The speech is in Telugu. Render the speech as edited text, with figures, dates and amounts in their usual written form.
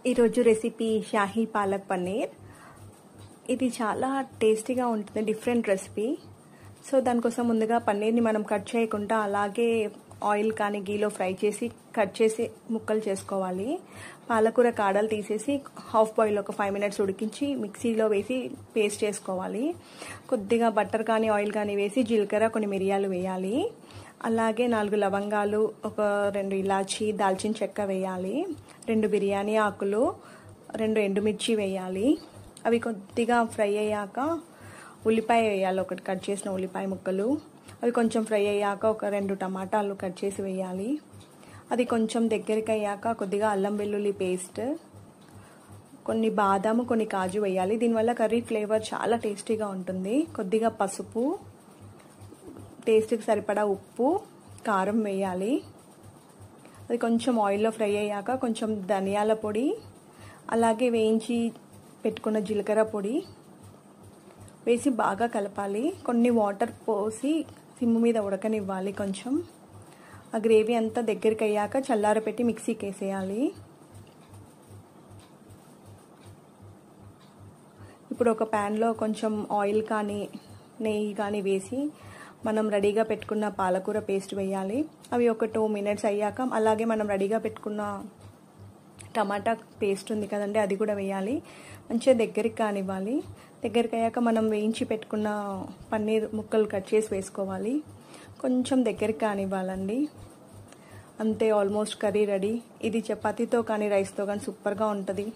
ఈరోజు రెసిపీ షాహీ పాలక్ పన్నీర్. ఇది చాలా టేస్టీగా ఉంటుంది, డిఫరెంట్ రెసిపీ. సో దానికోసం ముందుగా పన్నీర్ని మనం కట్ చేయకుండా అలాగే ఆయిల్ కానీ గీలో ఫ్రై చేసి కట్ చేసి ముక్కలు చేసుకోవాలి. పాలకూర కాడలు తీసేసి హాఫ్ బాయిల్ ఒక 5 minutes ఉడికించి మిక్సీలో వేసి పేస్ట్ చేసుకోవాలి. కొద్దిగా బటర్ కానీ ఆయిల్ కానీ వేసి జీలకర్ర కొన్ని మిరియాలు వేయాలి. అలాగే 4 లవంగాలు, ఒక 2 ఇలాచి, దాల్చిన చెక్క వేయాలి. 2 బిర్యానీ ఆకులు, 2 ఎండుమిర్చి వేయాలి. అవి కొద్దిగా ఫ్రై అయ్యాక ఉల్లిపాయ వేయాలి, ఒకటి కట్ చేసిన ఉల్లిపాయ ముక్కలు. అవి కొంచెం ఫ్రై అయ్యాక ఒక 2 టమాటాలు కట్ చేసి వేయాలి. అది కొంచెం దగ్గరికి అయ్యాక కొద్దిగా అల్లం వెల్లుల్లి పేస్ట్, కొన్ని బాదాము, కొన్ని కాజు వేయాలి. దీనివల్ల కర్రీ ఫ్లేవర్ చాలా టేస్టీగా ఉంటుంది. కొద్దిగా పసుపు, టేస్ట్కి సరిపడా ఉప్పు, కారం వేయాలి. అది కొంచెం ఆయిల్లో ఫ్రై అయ్యాక కొంచెం ధనియాల పొడి, అలాగే వేయించి పెట్టుకున్న జీలకర్ర పొడి వేసి బాగా కలపాలి. కొన్ని వాటర్ పోసి సిమ్ మీద ఉడకనివ్వాలి. కొంచెం ఆ గ్రేవీ అంతా దగ్గరికి అయ్యాక చల్లారపెట్టి మిక్సీకి వేసేయాలి. ఇప్పుడు ఒక ప్యాన్లో కొంచెం ఆయిల్ కానీ నెయ్యి కానీ వేసి మనం రెడీగా పెట్టుకున్న పాలకూర పేస్ట్ వేయాలి. అవి ఒక 2 minutes అయ్యాక అలాగే మనం రెడీగా పెట్టుకున్న టమాటా పేస్ట్ ఉంది కదండి, అది కూడా వేయాలి. మంచిగా దగ్గరికి కానివ్వాలి. దగ్గరికి అయ్యాక మనం వేయించి పెట్టుకున్న పన్నీర్ ముక్కలు కట్ చేసి వేసుకోవాలి. కొంచెం దగ్గరికి కానివ్వాలండి. అంతే, ఆల్మోస్ట్ కర్రీ రెడీ. ఇది చపాతీతో కానీ రైస్తో కానీ సూపర్గా ఉంటుంది.